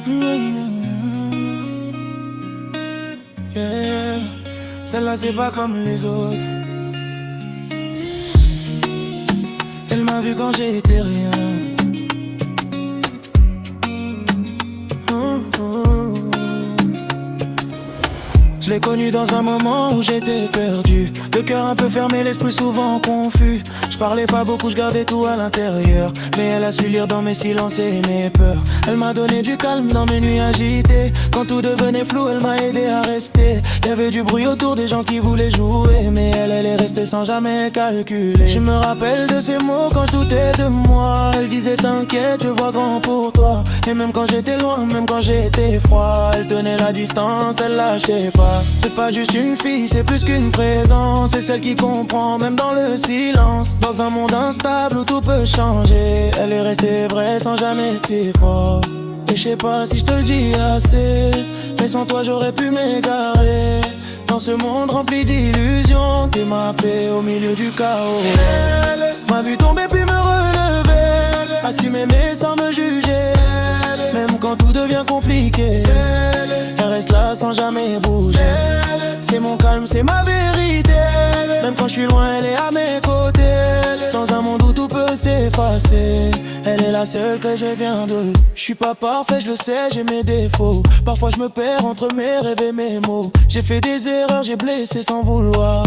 Yeah. Celle-là c'est pas comme les autres. Elle m'a vu quand j'étais rien. Je l'ai connue dans un moment où j'étais perdu. Le cœur un peu fermé, l'esprit souvent confus. Je parlais pas beaucoup, je gardais tout à l'intérieur. Mais elle a su lire dans mes silences et mes peurs. Elle m'a donné du calme dans mes nuits agitées. Quand tout devenait flou, elle m'a aidé à rester. Y'avait du bruit autour, des gens qui voulaient jouer. Mais elle est restée sans jamais calculer. Je me rappelle de ces mots quand je doutais de moi. Elle disait t'inquiète, je vois grand pour toi. Et même quand j'étais loin, même quand j'étais froid, elle tenait la distance, elle lâchait pas. C'est pas juste une fille, c'est plus qu'une présence. C'est celle qui comprend, même dans le silence. Dans un monde instable où tout peut changer, elle est restée vraie sans jamais être fort. Et je sais pas si je te le dis assez, mais sans toi j'aurais pu m'égarer. Dans ce monde rempli d'illusions, t'es ma paix au milieu du chaos. Elle m'a vu tomber puis me relever, assumer mais sans me juger. Même quand tout devient compliqué, elle reste là sans jamais bouger. C'est mon calme, c'est ma vérité. Même quand je suis loin, elle est à mes côtés. Dans un monde où tout peut s'effacer, elle est la seule que je viens de. Je suis pas parfait, je le sais, j'ai mes défauts. Parfois je me perds entre mes rêves et mes mots. J'ai fait des erreurs, j'ai blessé sans vouloir.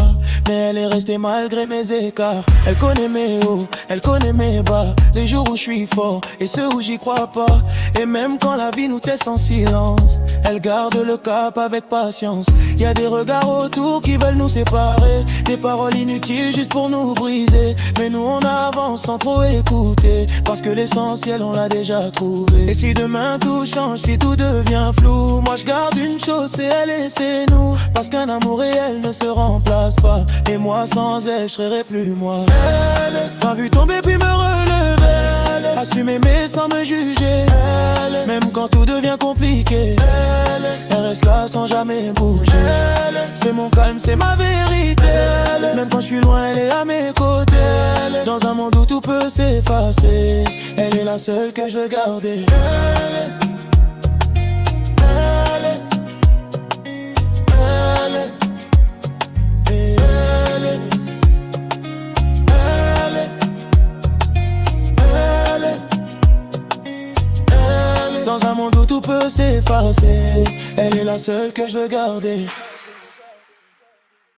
Mais elle est restée malgré mes écarts. Elle connaît mes hauts, elle connaît mes bas. Les jours où je suis fort et ceux où j'y crois pas. Et même quand la vie nous teste en silence, elle garde le cap avec patience. Y a des regards autour qui veulent nous séparer, des paroles inutiles juste pour nous briser. Mais nous on avance sans trop écouter, parce que l'essentiel on l'a déjà trouvé. Et si demain tout change, si tout devient flou, moi je garde une chose, c'est elle et c'est nous. Parce qu'un amour réel ne se remplace pas, et moi sans elle je serais plus moi. Elle m'a vu tomber puis me relever, assumer mais sans me juger. Même quand tout devient compliqué, elle reste là sans jamais bouger. C'est mon calme, c'est ma vérité. Même quand je suis loin, elle est à mes côtés. Dans un monde où tout peut s'effacer, elle est la seule que je veux garder. Dans un monde où tout peut s'effacer, elle est la seule que je veux garder.